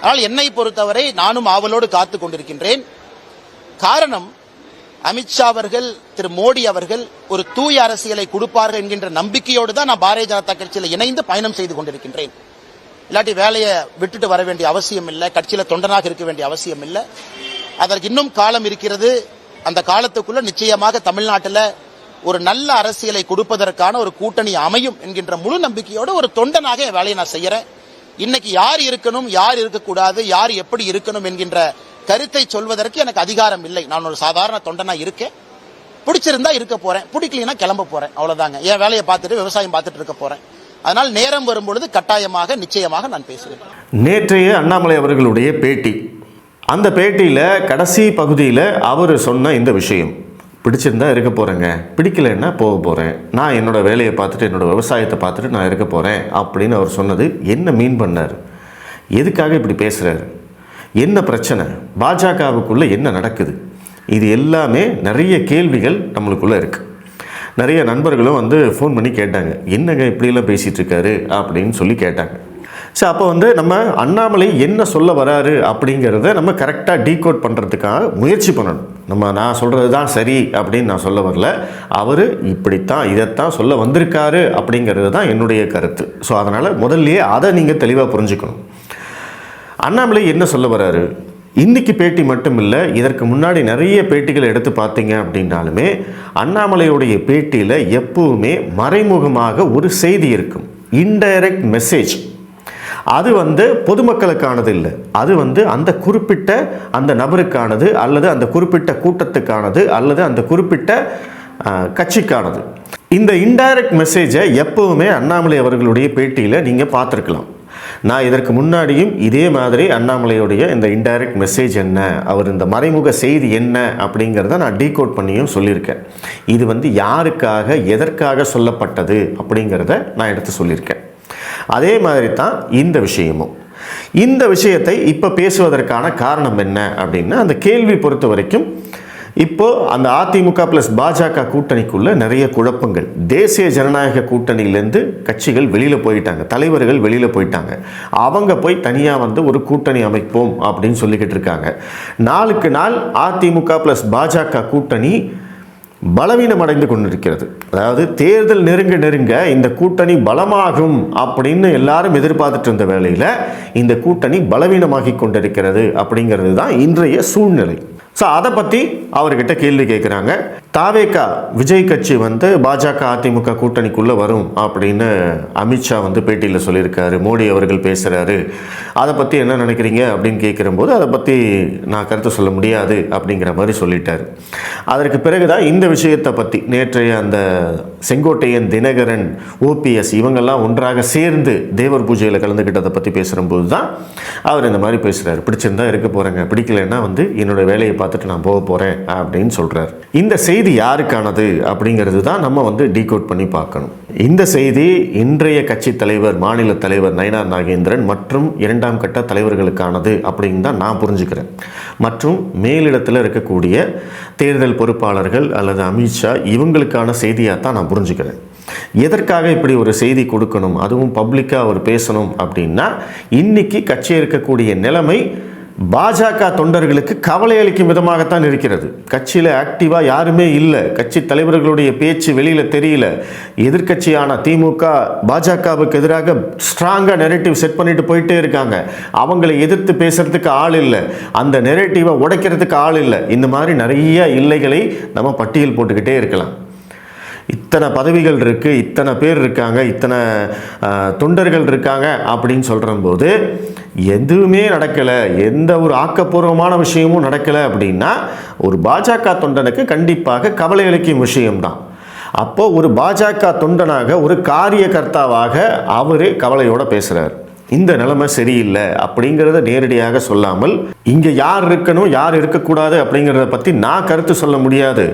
ஆனால் என்னை பொறுத்தவரை நானும் ஆவலோடு காத்துக் கொண்டிருக்கின்றேன். காரணம், அமித்ஷா அவர்கள், திரு மோடி அவர்கள் ஒரு தூய அரசியலை கொடுப்பார்கள் என்கின்ற நம்பிக்கையோடு தான் நான் பாரதிய ஜனதா கட்சியில் இணைந்து பயணம் செய்து கொண்டிருக்கின்றேன். இல்லாட்டி வேலையை விட்டுட்டு வர வேண்டிய அவசியம் இல்லை, கட்சியில் தொண்டனாக இருக்க வேண்டிய அவசியம் இல்லை. அதற்கு இன்னும் காலம் இருக்கிறது. அந்த காலத்துக்குள்ள நிச்சயமாக தமிழ்நாட்டில் ஒரு நல்ல அரசியலை கொடுப்பதற்கான ஒரு கூட்டணி அமையும் என்கின்ற முழு நம்பிக்கையோடு ஒரு தொண்டனாக என் வேலையை நான் செய்யறேன். இன்னைக்கு யார் இருக்கணும், யார் இருக்கக்கூடாது, யார் எப்படி இருக்கணும் என்கின்ற கருத்தை சொல்வதற்கு எனக்கு அதிகாரம் இல்லை. நான் ஒரு சாதாரண தொண்டனா இருக்கேன். பிடிச்சிருந்தா இருக்க போறேன், பிடிக்கலனா கிளம்ப போறேன், அவ்வளவுதாங்க. என் வேலையை பார்த்துட்டு விவசாயம் பார்த்துட்டு இருக்க போறேன். அதனால் நேரம் வரும்பொழுது கட்டாயமாக நிச்சயமாக நான் பேசுகிறேன். நேற்றைய அண்ணாமலை அவர்களுடைய பேட்டி, அந்த பேட்டியில் கடைசி பகுதியில் அவர் சொன்ன இந்த விஷயம், பிடிச்சிருந்தா இருக்க போகிறேங்க, பிடிக்கலைன்னா போக போகிறேன், நான் என்னோடய வேலையை பார்த்துட்டு என்னோடய விவசாயத்தை பார்த்துட்டு நான் இருக்க போகிறேன் அப்படின்னு அவர் சொன்னது என்ன மீன் பண்ணார்? எதுக்காக இப்படி பேசுகிறார்? என்ன பிரச்சனை? பாஜகவுக்குள்ளே என்ன நடக்குது? இது எல்லாமே நிறைய கேள்விகள் நம்மளுக்குள்ளே இருக்குது. நிறைய நண்பர்களும் ஃபோன் பண்ணி கேட்டாங்க, என்னங்க இப்படியெல்லாம் பேசிகிட்டு இருக்காரு அப்படின்னு சொல்லி கேட்டாங்க. சரி, அப்போ நம்ம அண்ணாமலை என்ன சொல்ல வராரு அப்படிங்கிறத நம்ம கரெக்டாக டீகோட் பண்ணுறதுக்காக முயற்சி பண்ணணும். நான் சொல்கிறது தான் சரி அப்படின்னு நான் சொல்ல வரல, அவர் இப்படித்தான் இதைத்தான் சொல்ல வந்திருக்காரு அப்படிங்கிறது தான் என்னுடைய கருத்து. ஸோ அதனால் முதல்லையே அதை நீங்கள் தெளிவாக புரிஞ்சுக்கணும். அண்ணாமலை என்ன சொல்ல வராரு? இன்றைக்கி பேட்டி மட்டும் இல்லை, இதற்கு முன்னாடி நிறைய பேட்டிகளை எடுத்து பார்த்தீங்க அப்படின்னாலுமே அண்ணாமலையுடைய பேட்டியில் எப்பவுமே மறைமுகமாக ஒரு செய்தி இருக்கும், இன்டைரக்ட் மெசேஜ். அது பொதுமக்களுக்கானது இல்லை, அது அந்த குறிப்பிட்ட அந்த நபருக்கானது, அல்லது அந்த குறிப்பிட்ட கூட்டத்துக்கானது, அல்லது அந்த குறிப்பிட்ட கட்சிக்கானது. இந்த இன்டைரக்ட் மெசேஜை எப்பவுமே அண்ணாமலை அவர்களுடைய பேட்டியில் நீங்கள் பார்த்துருக்கலாம். நான் இதற்கு முன்னாடியும் இதே மாதிரி அண்ணாமலையுடைய இந்த இன்டைரக்ட் மெசேஜ் என்ன, அவர் இந்த மறைமுக செய்தி என்ன அப்படிங்கிறத நான் டீகோட் பண்ணியும் சொல்லியிருக்கேன். இது யாருக்காக எதற்காக சொல்லப்பட்டது அப்படிங்கிறத நான் எடுத்து சொல்லியிருக்கேன். அதே மாதிரி தான் இந்த விஷயமும். இந்த விஷயத்தை இப்போ பேசுவதற்கான காரணம் என்ன அப்படின்னா, அந்த கேள்வி பொறுத்த வரைக்கும் இப்போது அந்த அதிமுக ப்ளஸ் பாஜக கூட்டணிக்குள்ளே நிறைய குழப்பங்கள். தேசிய ஜனநாயக கூட்டணியிலேருந்து கட்சிகள் வெளியில் போயிட்டாங்க, தலைவர்கள் வெளியில் போயிட்டாங்க. அவங்க போய் தனியாக ஒரு கூட்டணி அமைப்போம் அப்படின்னு சொல்லிக்கிட்டு இருக்காங்க. நாளுக்கு நாள் அதிமுக ப்ளஸ் பாஜக கூட்டணி பலவீனம் அடைந்து கொண்டிருக்கிறது. அதாவது தேர்தல் நெருங்க இந்த கூட்டணி பலமாகும் அப்படின்னு எல்லாரும் எதிர்பார்த்துட்டு இருந்த வேளையில் இந்த கூட்டணி பலவீனமாகி கொண்டிருக்கிறது அப்படிங்கிறது தான் இன்றைய சூழ்நிலை. ஸோ அதை பற்றி அவர்கிட்ட கேள்வி கேட்குறாங்க. தாவேகா விஜய் கட்சி பாஜக அதிமுக கூட்டணிக்குள்ளே வரும் அப்படின்னு அமித்ஷா பேட்டியில் சொல்லியிருக்காரு, மோடி அவர்கள் பேசுகிறாரு, அதை பற்றி என்ன நினைக்கிறீங்க அப்படின்னு கேட்குறம்போது அதை பற்றி நான் கருத்து சொல்ல முடியாது அப்படிங்கிற மாதிரி சொல்லிட்டார். அதற்கு பிறகு தான் இந்த விஷயத்தை பற்றி நேற்றைய அந்த செங்கோட்டையன், தினகரன், ஓபிஎஸ் இவங்கெல்லாம் ஒன்றாக சேர்ந்து தேவர் பூஜையில் கலந்துக்கிட்டதை பற்றி பேசுகிறபோது தான் அவர் இந்த மாதிரி பேசுகிறார். பிடிச்சிருந்தா இருக்க போகிறேங்க, பிடிக்கலைன்னா என்னோட வேலையை பார்த்துட்டு நான் போக போகிறேன் அப்படின்னு சொல்கிறார். இந்த செய்தி யாருக்கானது அப்படிங்கிறது தான் நம்ம டீகோட் பண்ணி பார்க்கணும். இந்த செய்தி இன்றைய கட்சி தலைவர், மாநில தலைவர் நயினார் நாகேந்திரன் மற்றும் இரண்டாம் கட்ட தலைவர்களுக்கானது அப்படின்னு தான் நான் புரிஞ்சுக்கிறேன். மற்றும் மேலிடத்தில் இருக்கக்கூடிய தேர்தல் பொறுப்பாளர்கள் அல்லது அமித்ஷா இவங்களுக்கான செய்தியாக தான் நான் புரிஞ்சுக்கிறேன். எதற்காக இப்படி ஒரு செய்தி கொடுக்கணும், அதுவும் பப்ளிக்காக அவர் பேசணும் அப்படின்னா, இன்னைக்கு கட்சி இருக்கக்கூடிய நிலைமை பாஜக தொண்டர்களுக்கு கவலை அளிக்கும் விதமாகத்தான் இருக்கிறது. கட்சியில் ஆக்டிவாக யாருமே இல்லை, கட்சி தலைவர்களுடைய பேச்சு வெளியில் தெரியல. எதிர்கட்சியான திமுக பாஜகவுக்கு எதிராக ஸ்ட்ராங்காக நெரேட்டிவ் செட் பண்ணிட்டு போயிட்டே இருக்காங்க. அவங்களை எதிர்த்து பேசுறதுக்கு ஆள் இல்லை, அந்த நெரேட்டிவை உடைக்கிறதுக்கு ஆள் இல்லை. இந்த மாதிரி நிறைய இல்லைகளை நம்ம பட்டியல் போட்டுக்கிட்டே இருக்கலாம். இத்தனை பதவிகள் இருக்குது, இத்தனை பேர் இருக்காங்க, இத்தனை தொண்டர்கள் இருக்காங்க அப்படின்னு சொல்கிறம்போது எதுவுமே நடக்கலை, எந்த ஒரு ஆக்கப்பூர்வமான விஷயமும் நடக்கலை அப்படின்னா ஒரு பாஜக தொண்டனுக்கு கண்டிப்பாக கவலை அளிக்கும் விஷயம்தான். அப்போது ஒரு பாஜக தொண்டனாக, ஒரு காரியகர்த்தாவாக அவர் கவலையோடு பேசுகிறார். இந்த நிலைமை சரியில்லை அப்படிங்கிறத நேரடியாக சொல்லாமல், இங்கே யார் இருக்கணும் யார் இருக்கக்கூடாது அப்படிங்கிறத பற்றி நான் கருத்து சொல்ல முடியாது.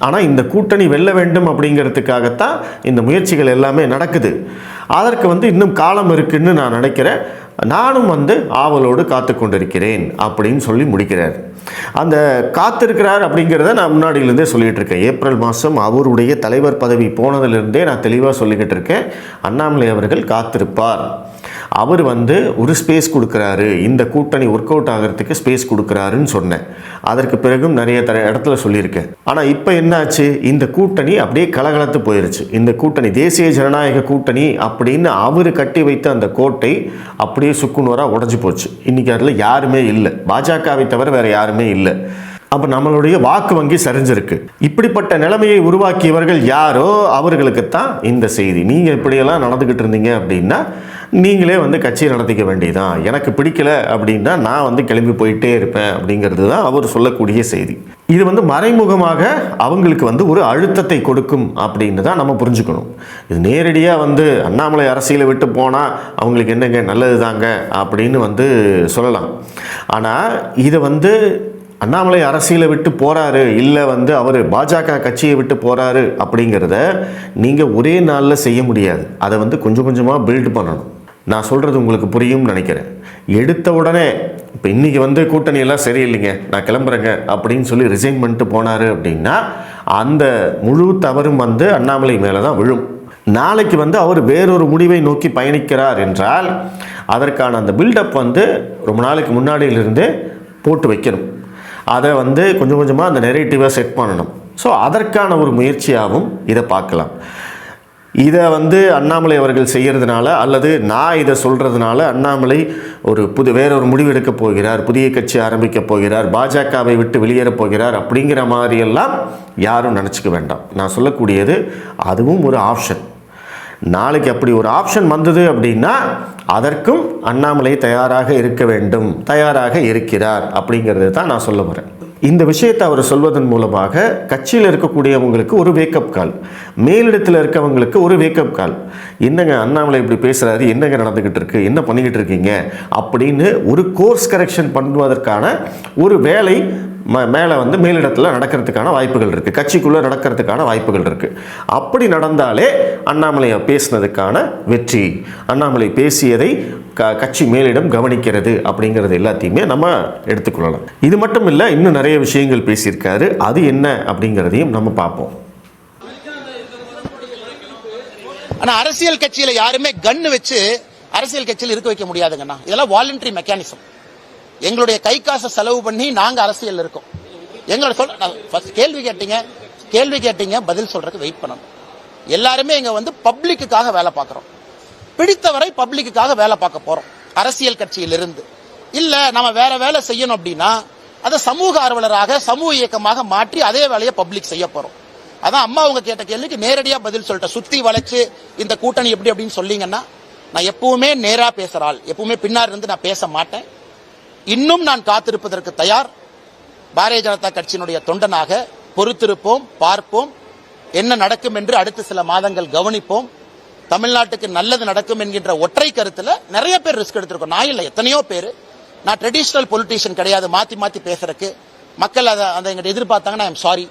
ஆனால் இந்த கூட்டணி வெல்ல வேண்டும் அப்படிங்கிறதுக்காகத்தான் இந்த முயற்சிகள் எல்லாமே நடக்குது. அதற்கு இன்னும் காலம் இருக்குன்னு நான் நினைக்கிறேன். நானும் ஆவலோடு காத்து கொண்டிருக்கிறேன் அப்படின்னு சொல்லி முடிக்கிறார். அந்த காத்திருக்கிறார் அப்படிங்கிறத நான் முன்னாடியிலேருந்தே சொல்லிகிட்டு இருக்கேன். ஏப்ரல் மாதம் அவருடைய தலைவர் பதவி போனதிலிருந்தே நான் தெளிவாக சொல்லிக்கிட்டு இருக்கேன், அண்ணாமலை அவர்கள் காத்திருப்பார். அவர் வந்து ஒரு ஸ்பேஸ் கொடுக்குறாரு, இந்த கூட்டணி ஒர்க் அவுட் ஆகிறதுக்கு ஸ்பேஸ் கொடுக்குறாருன்னு சொன்னேன். அதற்கு பிறகும் நிறைய இடத்துல சொல்லியிருக்கேன். ஆனால் இப்போ என்னாச்சு, இந்த கூட்டணி அப்படியே கலகலத்து போயிருச்சு. இந்த கூட்டணி தேசிய ஜனநாயக கூட்டணி அப்படின்னு அவர் கட்டி வைத்த அந்த கோட்டை அப்படியே சுக்குநூறாக உடஞ்சி போச்சு. இன்றைக்கி அதில் யாருமே இல்லை, பாஜகவை தவிர வேறு யாருமே இல்லை. அப்போ நம்மளுடைய வாக்கு வங்கி சரிஞ்சிருக்கு. இப்படிப்பட்ட நிலைமையை உருவாக்கியவர்கள் யாரோ அவர்களுக்குத்தான் இந்த செய்தி. நீங்கள் இப்படியெல்லாம் நடந்துக்கிட்டு இருந்தீங்க அப்படின்னா நீங்களே வந்து கட்சியை நடத்திக்க வேண்டியதான். எனக்கு பிடிக்கல அப்படின்னா நான் வந்து கிளம்பி போயிட்டே இருப்பேன் அப்படிங்கிறது தான் அவர் சொல்லக்கூடிய செய்தி. இது வந்து மறைமுகமாக அவங்களுக்கு வந்து ஒரு அழுத்தத்தை கொடுக்கும் அப்படின்னு தான் நம்ம புரிஞ்சுக்கணும். இது நேரடியாக வந்து அண்ணாமலை அரசியலை விட்டு போனால் அவங்களுக்கு என்னங்க நல்லது தாங்க அப்படின்னு வந்து சொல்லலாம். ஆனால் இதை வந்து அண்ணாமலை அரசியலை விட்டு போகிறாரு, இல்லை வந்து அவர் பாஜக கட்சியை விட்டு போகிறாரு அப்படிங்கிறத நீங்கள் ஒரே நாளில் செய்ய முடியாது. அதை வந்து கொஞ்சம் கொஞ்சமாக பில்ட் பண்ணணும். நான் சொல்கிறது உங்களுக்கு புரியும்னு நினைக்கிறேன். எடுத்த உடனே இப்போ இன்றைக்கி வந்து கூட்டணியெல்லாம் சரியில்லைங்க, நான் கிளம்புறேங்க அப்படின்னு சொல்லி ரிசைன் பண்ணிட்டு போனார் அப்படின்னா அந்த முழு தவறும் வந்து அண்ணாமலை மேலே தான் விழும். நாளைக்கு வந்து அவர் வேறொரு முடிவை நோக்கி பயணிக்கிறார் என்றால் அதற்கான அந்த பில்டப் வந்து ரொம்ப நாளைக்கு முன்னாடியிலிருந்தே போட்டு வைக்கணும். அதை வந்து கொஞ்சம் கொஞ்சமாக அந்த நெரேட்டிவை செட் பண்ணணும். ஸோ அதற்கான ஒரு முயற்சியாகவும் இதை பார்க்கலாம். இதை வந்து அண்ணாமலை அவர்கள் செய்கிறதுனால அல்லது நான் இதை சொல்கிறதுனால அண்ணாமலை வேறொரு முடிவு எடுக்கப் போகிறார், புதிய கட்சி ஆரம்பிக்கப் போகிறார், பாஜகவை விட்டு வெளியேறப் போகிறார் அப்படிங்கிற மாதிரியெல்லாம் யாரும் நினச்சிக்க வேண்டாம். நான் சொல்லக்கூடியது அதுவும் ஒரு ஆப்ஷன். நாளைக்கு அப்படி ஒரு ஆப்ஷன் வந்தது அப்படின்னா அதற்கும் அண்ணாமலை தயாராக இருக்க வேண்டும், தயாராக இருக்கிறார் அப்படிங்கிறது தான் நான் சொல்ல வரேன். இந்த விஷயத்தை அவர் சொல்வதன் மூலமாக கட்சியில் இருக்கக்கூடியவங்களுக்கு ஒரு வேக்கப் கால், மேலிடத்தில் இருக்கவங்களுக்கு ஒரு வேக்கப் கால். என்னங்க அண்ணாமலை இப்படி பேசுகிறாரு, என்னங்க நடந்துக்கிட்டு இருக்கு, என்ன பண்ணிக்கிட்டு இருக்கீங்க அப்படின்னு ஒரு கோர்ஸ் கரெக்ஷன் பண்ணுவதற்கான ஒரு வேலை மேலே வந்து மேலிடத்தில் நடக்கிறதுக்கான வாய்ப்புகள் இருக்குது, கட்சிக்குள்ளே நடக்கிறதுக்கான வாய்ப்புகள் இருக்குது. அப்படி நடந்தாலே அண்ணாமலையை பேசினதுக்கான வெற்றி, அண்ணாமலை பேசியதை கட்சி மேலிடம் கவனிக்கிறது அப்படிங்கிறது எல்லாத்தையுமே நம்ம எடுத்துக்கொள்ளலாம். இது மட்டும் இல்லை, இன்னும் நிறைய விஷயங்கள் பேசியிருக்காரு. அது என்ன அப்படிங்கிறதையும் நம்ம பார்ப்போம். ஆனால் அரசியல் கட்சியில் யாருமே கன்னு வச்சு அரசியல் கட்சியில் இருக்க வைக்க முடியாதுங்கண்ணா. இதெல்லாம் வாலண்டரி மெக்கானிசம். எங்களுடைய கை காசை செலவு பண்ணி நாங்க அரசியல் இருக்கோம். எங்களோட கேள்வி கேட்டீங்க பதில் சொல்றதுக்கு வெயிட் பண்ணணும். எல்லாருமே இங்க வந்து பப்ளிக்குக்காக வேலை பார்க்கிறோம். பிடித்தவரை பப்ளிக்குக்காக வேலை பார்க்க போறோம். அரசியல் கட்சியிலிருந்து இல்ல நம்ம வேற வேலை செய்யணும் அப்படின்னா அதை சமூக ஆர்வலராக சமூக இயக்கமாக மாற்றி அதே வேலையை பப்ளிக் செய்ய போறோம். அதான் அம்மா அவங்க கேட்ட கேள்விக்கு நேரடியா பதில் சொல்லிட்டேன். சுத்தி வளைச்சு இந்த கூட்டணி எப்படி அப்படின்னு சொல்லீங்கன்னா நான் எப்பவுமே நேரா பேசுறாள், எப்பவுமே பின்னாடி இருந்து நான் பேச மாட்டேன். இன்னும் நான் காத்திருப்பதற்கு தயார். பாரதிய ஜனதா கட்சியினுடைய தொண்டனாக பொறுத்திருப்போம், பார்ப்போம், என்ன நடக்கும் என்று அடுத்த சில மாதங்கள் கவனிப்போம். தமிழ்நாட்டுக்கு நல்லது நடக்கும் என்கின்ற ஒற்றை கருத்துல நிறைய பேர் ரிஸ்க் எடுத்திருக்கோம். நான் இல்லை, எத்தனையோ பேர். நான் ட்ரெடிஷனல் பொலிட்டீஷியன் கிடையாது, மாத்தி மாத்தி பேசுறதுக்கு. மக்கள் அதை எங்கிட்ட எதிர்பார்த்தாங்கன்னா ஐ எம் சாரி.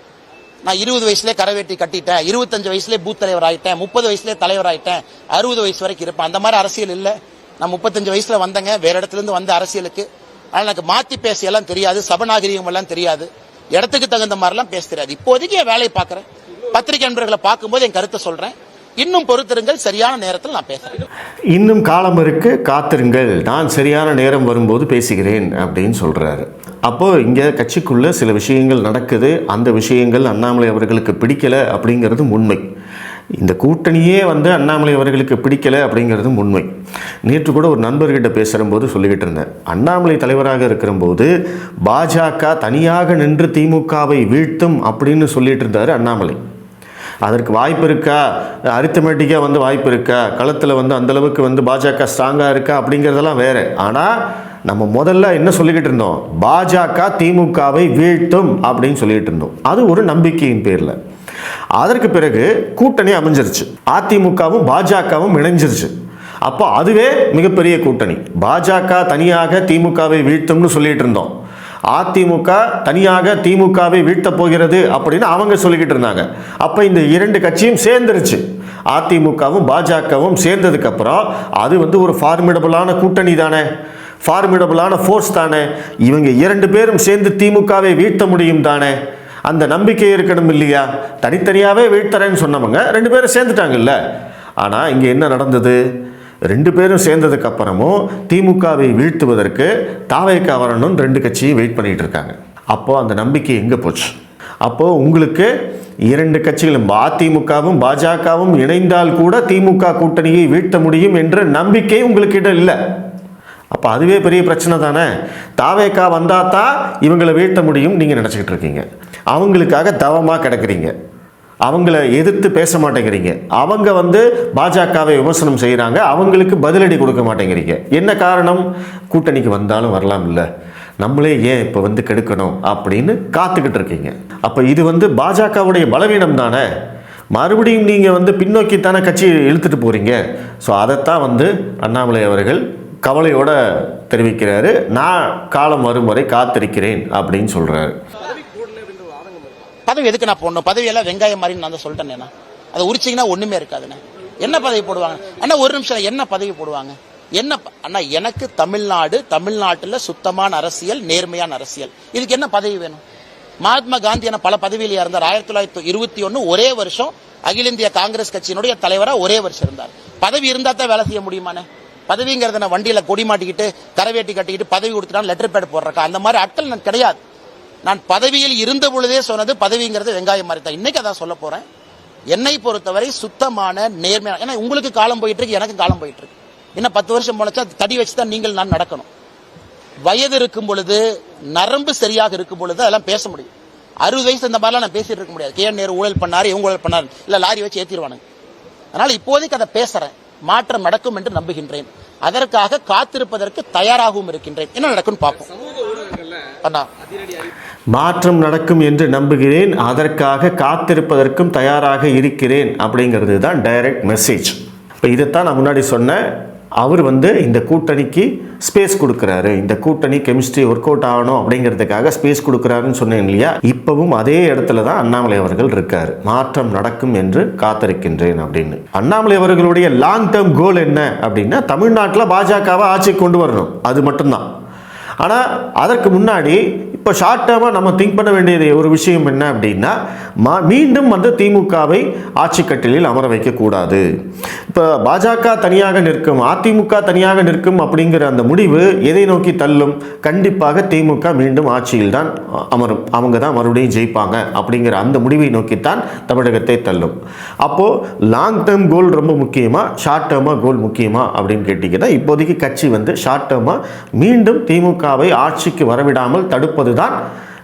நான் 20 வயசுலேயே கரவேட்டி கட்டிட்டேன், 25 வயசுலேயே பூத் தலைவர் ஆயிட்டேன், 30 வயசுலேயே தலைவர் ஆயிட்டேன், 60 வயசு வரைக்கும் இருப்பேன். அந்த மாதிரி அரசியல் இல்லை. நான் 35 வயசுல வந்தேங்க, வேற இடத்துல இருந்து வந்த அரசியலுக்கு. ஆனால் எனக்கு மாத்தி பேசியெல்லாம் தெரியாது, சபநாகரிகம் எல்லாம் தெரியாது, இடத்துக்கு தகுந்த மாதிரிலாம் பேச தெரியாது. இப்போதைக்கு என் வேலையை பார்க்குறேன், பத்திரிகை நண்பர்களை பார்க்கும்போது என் கருத்தை சொல்றேன். இன்னும் பொறுத்திருங்கள், சரியான நேரத்தில் நான் பேசுறேன். இன்னும் காலம் இருக்கு, காத்திருங்கள், நான் சரியான நேரம் வரும்போது பேசுகிறேன் அப்படின்னு சொல்றாரு. அப்போ இங்க கட்சிக்குள்ள சில விஷயங்கள் நடக்குது. அந்த விஷயங்கள் அண்ணாமலை அவர்களுக்கு பிடிக்கல அப்படிங்கிறதும் உண்மை. இந்த கூட்டணியே வந்து அண்ணாமலை அவர்களுக்கு பிடிக்கல அப்படிங்கிறதும் உண்மை. நேற்று கூட ஒரு நண்பர்கிட்ட பேசும்போது சொல்லிக்கிட்டு இருந்தேன், அண்ணாமலை தலைவராக இருக்கிறபோது பாஜக தனியாக நின்று திமுகவை வீழ்த்தும் அப்படின்னு சொல்லிட்டு இருந்தாரு அண்ணாமலை. அதற்கு வாய்ப்பு இருக்கா, அரித்தமேட்டிக்காக வந்து வாய்ப்பு இருக்கா, களத்தில் வந்து அந்தளவுக்கு வந்து பாஜக ஸ்ட்ராங்காக இருக்கா அப்படிங்கிறதெல்லாம் வேறு. ஆனால் நம்ம முதல்ல என்ன சொல்லிக்கிட்டு இருந்தோம், பாஜக திமுகவை வீழ்த்தும் அப்படின்னு சொல்லிட்டு இருந்தோம். அது ஒரு நம்பிக்கையின் பேரில். அதற்கு பிறகு கூட்டணி அமைஞ்சிருச்சு, அதிமுகவும் பாஜகவும் இணைஞ்சிருச்சு. அப்போ அதுவே மிகப்பெரிய கூட்டணி. பாஜக தனியாக திமுகவை வீழ்த்தும்னு சொல்லிட்டு இருந்தோம், அதிமுக தனியாக திமுகவை வீழ்த்த போகிறது அப்படின்னு அவங்க சொல்லிக்கிட்டு இருந்தாங்க. அப்போ இந்த இரண்டு கட்சியும் சேர்ந்துருச்சு. அதிமுகவும் பாஜகவும் சேர்ந்ததுக்கு அப்புறம் அது வந்து ஒரு ஃபார்மிடபிளான கூட்டணி தானே, ஃபார்மிடபிளான ஃபோர்ஸ் தானே. இவங்க இரண்டு பேரும் சேர்ந்து திமுகவை வீழ்த்த முடியும் தானே, அந்த நம்பிக்கை இருக்கணும் இல்லையா? தனித்தனியாகவே வீழ்த்தறேன்னு சொன்னவங்க ரெண்டு பேரும் சேர்ந்துட்டாங்கல்ல. ஆனால் இங்கே என்ன நடந்தது, 2 பேரும் சேர்ந்ததுக்கு அப்புறமும் திமுகவை வீழ்த்துவதற்கு தாவேகா வரணும் 2 கட்சியும் வெயிட் பண்ணிட்டு இருக்காங்க. அப்போ அந்த நம்பிக்கை எங்கே போச்சு? அப்போ உங்களுக்கு 2 கட்சிகளும் அதிமுகவும் பாஜகவும் இணைந்தால் கூட திமுக கூட்டணியை வீழ்த்த முடியும் என்ற நம்பிக்கை உங்களுக்கிட்ட இல்லை. அப்போ அதுவே பெரிய பிரச்சனை தானே. தாவேகா வந்தால் தான் இவங்களை வீழ்த்த முடியும் நீங்கள் நினச்சிக்கிட்டு இருக்கீங்க. அவங்களுக்காக தவமாக கிடக்குறீங்க. அவங்கள எதிர்த்து பேச மாட்டேங்கிறீங்க. அவங்க பாஜகவை விமர்சனம் செய்கிறாங்க, அவங்களுக்கு பதிலடி கொடுக்க மாட்டேங்கிறீங்க. என்ன காரணம்? கூட்டணிக்கு வந்தாலும் வரலாம் இல்லை, நம்மளே ஏன் இப்போ கெடுக்கணும் அப்படின்னு காத்துக்கிட்டு இருக்கீங்க. அப்போ இது பாஜகவுடைய பலவீனம் தானே. மறுபடியும் நீங்கள் பின்னோக்கித்தானே கட்சியை இழுத்துட்டு போகிறீங்க. ஸோ அதைத்தான் அண்ணாமலை அவர்கள் கவலையோடு தெரிவிக்கிறாரு. நான் காலம் வரும் வரை காத்திருக்கிறேன் அப்படின்னு சொல்கிறாரு. பதவி எதுக்கு நான் போடணும்? பதவியெல்லாம் வெங்காயம் மாதிரி நான் தான் சொல்லிட்டேன். அதை உரிச்சிங்கன்னா ஒன்றுமே இருக்காதுண்ணே. என்ன பதவி போடுவாங்க அண்ணா? ஒரு நிமிஷம், என்ன பதவி போடுவாங்க? என்ன அண்ணா? எனக்கு தமிழ்நாட்டில் சுத்தமான அரசியல், நேர்மையான அரசியல். இதுக்கு என்ன பதவி வேணும்? மகாத்மா காந்தி பல பதவியில இருந்தார். 1921 ஒரே வருஷம் அகில இந்திய காங்கிரஸ் கட்சியினுடைய தலைவரா ஒரே வருஷம் இருந்தார். பதவி இருந்தா தான் வேலை செய்ய முடியுமானே? பதவிங்கிறத நான் வண்டியில கொடி மாட்டிக்கிட்டு கரவேட்டி கட்டிக்கிட்டு பதவி கொடுத்துட்டா லெட்டர் பேட் போடுறக்கா? அந்த மாதிரி ஆட்கள் நான் கிடையாது. நான் பதவியில் இருந்த பொழுதே சொன்னது பதவிங்கிறது வெங்காயம் மாதிரி தான். இன்னைக்கு அதான் சொல்ல போறேன். என்னை பொறுத்தவரை சுத்தமான நேர்மையான, ஏன்னா உங்களுக்கு காலம் போயிட்டு இருக்கு, எனக்கு காலம் போயிட்டு இருக்கு. இன்னும் 10 வருஷம் போனச்சா தடி வச்சு தான் நீங்கள் நான் நடக்கணும். வயது இருக்கும் பொழுது, நரம்பு சரியாக இருக்கும் பொழுது அதெல்லாம் பேச முடியும். 60 வயசு இந்த மாதிரிலாம் நான் பேசிட்டு இருக்க முடியாது. கே நேரு ஊழல் பண்ணாரு, இவங்க ஊழல் பண்ணாரு, இல்ல லாரி வச்சு ஏத்திடுவானுங்க. அதனால இப்போதைக்கு அதை பேசுறேன். மாற்றம் நடக்கும் என்று நம்புகின்றேன். அதற்காக காத்திருப்பதற்கு தயாராகவும் இருக்கின்றேன். என்ன நடக்கும் பார்ப்போம். மாற்றம் நடக்கும் என்று நம்புகிறேன், அதற்காக காத்திருப்பதற்கும் தயாராக இருக்கிறேன் அப்படிங்கிறது தான் டைரக்ட் மெசேஜ். இப்போ இதைத்தான் நான் முன்னாடி சொன்னேன். அவர் இந்த கூட்டணிக்கு ஸ்பேஸ் கொடுக்குறாரு, இந்த கூட்டணி கெமிஸ்ட்ரி ஒர்க் அவுட் ஆகணும் அப்படிங்கிறதுக்காக ஸ்பேஸ் கொடுக்குறாருன்னு சொன்னேன் இல்லையா? இப்பவும் அதே இடத்துல தான் அண்ணாமலை அவர்கள் இருக்காரு. மாற்றம் நடக்கும் என்று காத்திருக்கின்றேன் அப்படின்னு. அண்ணாமலை அவர்களுடைய லாங் டேர்ம் கோல் என்ன அப்படின்னா, தமிழ்நாட்டில் பாஜகவை ஆட்சிக்கு கொண்டு வரணும், அது மட்டும்தான். ஆனால் அதற்கு முன்னாடி இப்போ ஷார்ட் டேர்மாக நம்ம திங்க் பண்ண வேண்டியது ஒரு விஷயம் என்ன அப்படின்னா, மீண்டும் திமுகவை ஆட்சி கட்டிலில் அமர வைக்கக்கூடாது. இப்போ பாஜக தனியாக நிற்கும், அதிமுக தனியாக நிற்கும் அப்படிங்கிற அந்த முடிவு எதை நோக்கி தள்ளும்? கண்டிப்பாக திமுக மீண்டும் ஆட்சியில் தான் அமரும், அவங்க தான் மறுபடியும் ஜெயிப்பாங்க அப்படிங்கிற அந்த முடிவை நோக்கித்தான் தமிழகத்தை தள்ளும். அப்போது லாங் டேர்ம் கோல் ரொம்ப முக்கியமா, ஷார்ட் டேர்மாக கோல் முக்கியமா அப்படின்னு கேட்டிங்கன்னா, இப்போதைக்கு கட்சி ஷார்ட் டேர்மாக மீண்டும் திமுகவை ஆட்சிக்கு வரவிடாமல் தடுப்பது தான்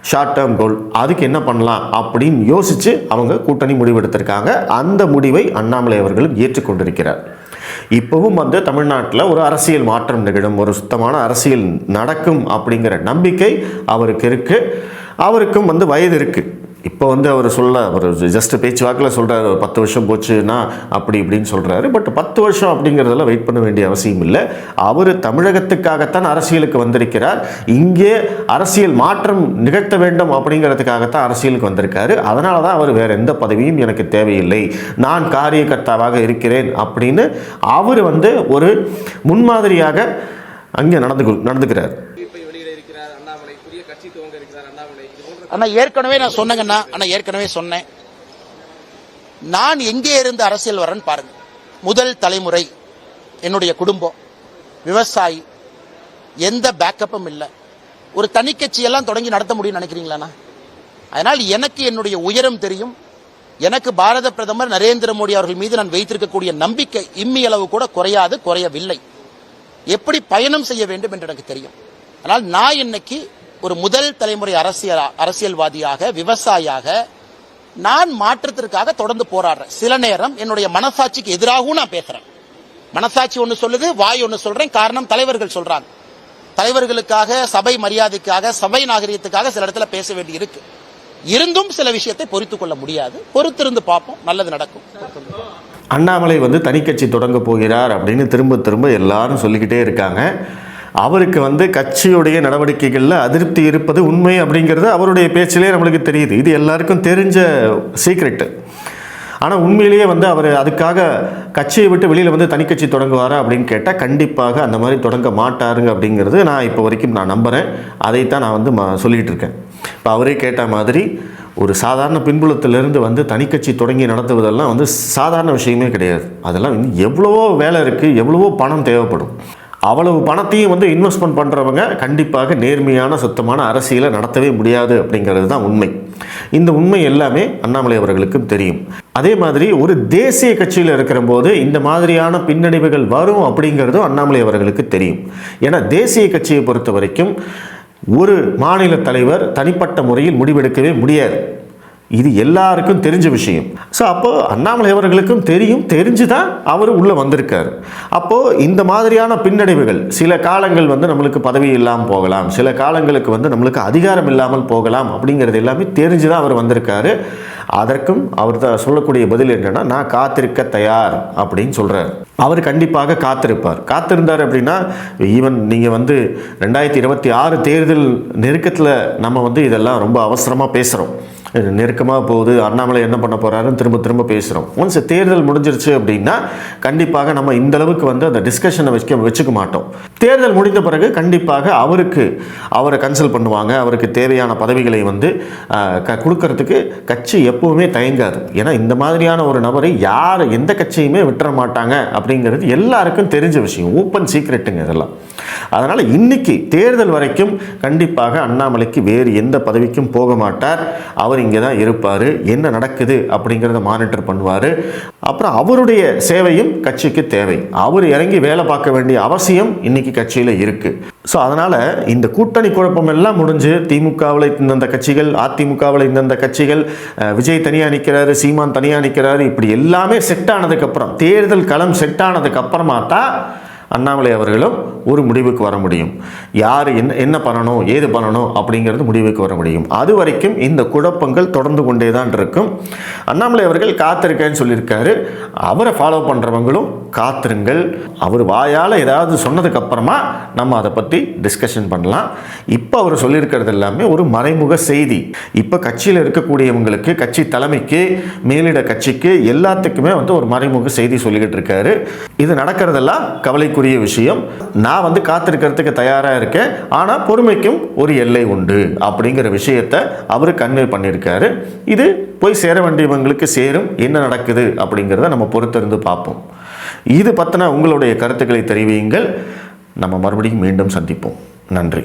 ஷார்ட் டேர்ம் கோல். அதுக்கு என்ன பண்ணலாம் அப்படின்னு யோசிச்சு அவங்க கூட்டணி முடிவெடுத்திருக்காங்க. அந்த முடிவை அண்ணாமலை அவர்களும் ஏற்றுக்கொண்டிருக்கிறார். இப்பவும் தமிழ்நாட்டில் ஒரு அரசியல் மாற்றம் நிகழும், ஒரு சுத்தமான அரசியல் நடக்கும் அப்படிங்கிற நம்பிக்கை அவருக்கு இருக்கு. அவருக்கும் வயது இருக்கு. இப்போ அவர் அவர் ஜஸ்ட் பேச்சுவாக்கில் சொல்கிறார், 10 வருஷம் போச்சுன்னா அப்படி இப்படின்னு சொல்கிறாரு. பட் 10 வருஷம் அப்படிங்கிறதெல்லாம் வெயிட் பண்ண வேண்டிய அவசியம் இல்லை. அவர் தமிழகத்துக்காகத்தான் அரசியலுக்கு வந்திருக்கிறார். இங்கே அரசியல் மாற்றம் நிகழ்த்த வேண்டும் அப்படிங்கிறதுக்காகத்தான் அரசியலுக்கு வந்திருக்காரு. அதனால தான் அவர் வேறு எந்த பதவியும் எனக்கு தேவையில்லை, நான் காரியகர்த்தாவாக இருக்கிறேன் அப்படின்னு அவர் ஒரு முன்மாதிரியாக அங்கே நடந்துக்கிறார். ஆனா ஏற்கனவே நான் சொன்னேங்கண்ணா, ஏற்கனவே சொன்னேன், நான் எங்கே இருந்து அரசியல் வரேன்னு பாருங்க. முதல் தலைமுறை, என்னுடைய குடும்பம் விவசாயி, எந்த பேக்கப்பும் இல்லை. ஒரு தனி கட்சியெல்லாம் தொடங்கி நடத்த முடியும்னு நினைக்கிறீங்களா? அதனால் எனக்கு என்னுடைய உயரம் தெரியும். எனக்கு பாரத பிரதமர் நரேந்திர மோடி அவர்கள் மீது நான் வைத்திருக்கக்கூடிய நம்பிக்கை இம்மி அளவு கூட குறையாது, குறையவில்லை. எப்படி பயணம் செய்ய வேண்டும் என்று எனக்கு தெரியும். ஆனால் நான் இன்னைக்கு ஒரு முதல் தலைமுறை அரசியல்வாதியாக, விவசாயியாக நான் மாற்றத்திற்காக தொடர்ந்து போராடுறேன். சில நேரம் என்னுடைய மனசாட்சிக்கு எதிராகவும் நான் பேசுறேன். மனசாட்சி ஒன்று சொல்லுது, வாய் ஒன்று சொல்றேன். காரணம் தலைவர்கள் சொல்றாங்க. தலைவர்களுக்காக, சபை மரியாதைக்காக, சபை நாகரிகத்துக்காக சில இடத்துல பேச வேண்டி இருக்கு. இருந்தும் சில விஷயத்தை பொறுத்துக் கொள்ள முடியாது. பொறுத்திருந்து பார்ப்போம், நல்லது நடக்கும். அண்ணாமலை தனி கட்சி தொடங்க போகிறார் அப்படின்னு திரும்ப திரும்ப எல்லாரும் சொல்லிக்கிட்டே இருக்காங்க. அவருக்கு கட்சியுடைய நடவடிக்கைகளில் அதிருப்தி இருப்பது உண்மை அப்படிங்கிறது அவருடைய பேச்சிலே நம்மளுக்கு தெரியுது. இது எல்லாருக்கும் தெரிஞ்ச சீக்ரெட்டு. ஆனால் உண்மையிலேயே அவர் அதுக்காக கட்சியை விட்டு வெளியில் தனி கட்சி தொடங்குவாரா அப்படின்னு கேட்டால் கண்டிப்பாக அந்த மாதிரி தொடங்க மாட்டாருங்க அப்படிங்கிறது நான் இப்போ வரைக்கும் நான் நம்புகிறேன். அதைத்தான் நான் சொல்லிகிட்டு இருக்கேன். இப்போ அவரே கேட்ட மாதிரி ஒரு சாதாரண பின்புலத்திலிருந்து வந்து தனிக்கட்சி தொடங்கி நடத்துவதெல்லாம் வந்து சாதாரண விஷயமே கிடையாது. அதெல்லாம் எவ்வளவோ வேலை இருக்குது, எவ்வளவோ பணம் தேவைப்படும். அவ்வளவு பணத்தையும் வந்து இன்வெஸ்ட்மெண்ட் பண்ணுறவங்க கண்டிப்பாக நேர்மையான சுத்தமான அரசியலை நடத்தவே முடியாது அப்படிங்கிறது தான் உண்மை. இந்த உண்மை எல்லாமே அண்ணாமலை அவர்களுக்கும் தெரியும். அதே மாதிரி ஒரு தேசிய கட்சியில் இருக்கிற போது இந்த மாதிரியான பின்னடைவுகள் வரும் அப்படிங்கிறதும் அண்ணாமலை அவர்களுக்கு தெரியும். ஏன்னா தேசிய கட்சியை பொறுத்த வரைக்கும் ஒரு மாநில தலைவர் தனிப்பட்ட முறையில் முடிவெடுக்கவே முடியாது. இது எல்லாருக்கும் தெரிஞ்ச விஷயம். ஸோ அப்போது அண்ணாமலை அவர்களுக்கும் தெரியும், தெரிஞ்சு தான் அவர் உள்ளே வந்திருக்கார். அப்போது இந்த மாதிரியான பின்னடைவுகள் சில காலங்கள் வந்து நம்மளுக்கு பதவி இல்லாமல் போகலாம், சில காலங்களுக்கு வந்து நம்மளுக்கு அதிகாரம் இல்லாமல் போகலாம் அப்படிங்கிறது எல்லாமே தெரிஞ்சு தான் அவர் வந்திருக்காரு. அதற்கும் அவர் தான் சொல்லக்கூடிய பதில் என்னென்னா, நான் காத்திருக்க தயார் அப்படின்னு சொல்கிறார். அவர் கண்டிப்பாக காத்திருந்தார் அப்படின்னா, ஈவன் நீங்கள் வந்து 2026 தேர்தல் நெருக்கத்தில் நம்ம வந்து இதெல்லாம் ரொம்ப அவசரமாக பேசுகிறோம், நெருக்கமாக போகுது, அண்ணாமலை என்ன பண்ண போகிறாருன்னு திரும்ப பேசுகிறோம். ஒன்ஸ் தேர்தல் முடிஞ்சிருச்சு அப்படின்னா கண்டிப்பாக நம்ம இந்த அளவுக்கு வந்து அந்த டிஸ்கஷனை வச்சுக்க மாட்டோம். தேர்தல் முடிந்த பிறகு கண்டிப்பாக அவரை கன்சல்ட் பண்ணுவாங்க. அவருக்கு தேவையான பதவிகளை வந்து கொடுக்கறதுக்கு கட்சி எப்பவுமே தயங்காது. ஏன்னா இந்த மாதிரியான ஒரு நபரை யார் எந்த கட்சியுமே விட்டுற மாட்டாங்க அப்படிங்கிறது எல்லாருக்கும் தெரிஞ்ச விஷயம், ஓப்பன் சீக்ரெட்டுங்க இதெல்லாம். அதனால் இன்னைக்கு தேர்தல் வரைக்கும் கண்டிப்பாக அண்ணாமலைக்கு வேறு எந்த பதவிக்கும் போக மாட்டார். அவர் இங்கே தான் இருப்பார், என்ன நடக்குது அப்படிங்கிறத மானிட்டர் பண்ணுவார். அப்புறம் அவருடைய சேவையும் கட்சிக்கு தேவை. அவர் இறங்கி வேலை பார்க்க வேண்டிய அவசியம் இன்னைக்கு கட்சியில் இருக்குது. ஸோ அதனால் இந்த கூட்டணி குழப்பம் எல்லாம் முடிஞ்சு திமுகவில் இந்தந்த கட்சிகள், அதிமுகவில் இந்தந்த கட்சிகள், விஜய் தனியாக நிற்கிறாரு, சீமான் தனியாக நிற்கிறாரு, இப்படி எல்லாமே செட் ஆனதுக்கப்புறம், தேர்தல் களம் செட் ஆனதுக்கப்புறமா தான் அண்ணாமலை அவர்களும் ஒரு முடிவுக்கு வர முடியும். யார் என்ன பண்ணணும், ஏது பண்ணணும் அப்படிங்கிறது முடிவுக்கு வர முடியும். அது வரைக்கும் இந்த குழப்பங்கள் தொடர்ந்து கொண்டே தான் இருக்கும். அண்ணாமலை அவர்கள் காத்திருக்கேன்னு சொல்லியிருக்காரு. அவரை ஃபாலோ பண்ணுறவங்களும் காத்திருங்கள். அவர் வாயால் ஏதாவது சொன்னதுக்கு அப்புறமா நம்ம அதை பற்றி டிஸ்கஷன் பண்ணலாம். இப்போ அவர் சொல்லியிருக்கிறது எல்லாமே ஒரு மறைமுக செய்தி. இப்போ கட்சியில் இருக்கக்கூடியவங்களுக்கு, கட்சி தலைமைக்கு, மேலிட கட்சிக்கு எல்லாத்துக்குமே வந்து ஒரு மறைமுக செய்தி சொல்லிக்கிட்டு இருக்காரு. இது நடக்கிறதெல்லாம் கவலைக்குரிய விஷயம். நான் வந்து காத்திருக்கிறதுக்கு தயாராக இருக்கேன், ஆனால் பொறுமைக்கும் ஒரு எல்லை உண்டு அப்படிங்கிற விஷயத்தை அவர் கன்வே பண்ணியிருக்காரு. இது போய் சேர வேண்டியவங்களுக்கு சேரும். என்ன நடக்குது அப்படிங்கிறத நம்ம பொறுத்திருந்து பார்ப்போம். இது பற்றின உங்களுடைய கருத்துக்களை தெரிவியுங்கள். நம்ம மறுபடியும் மீண்டும் சந்திப்போம். நன்றி.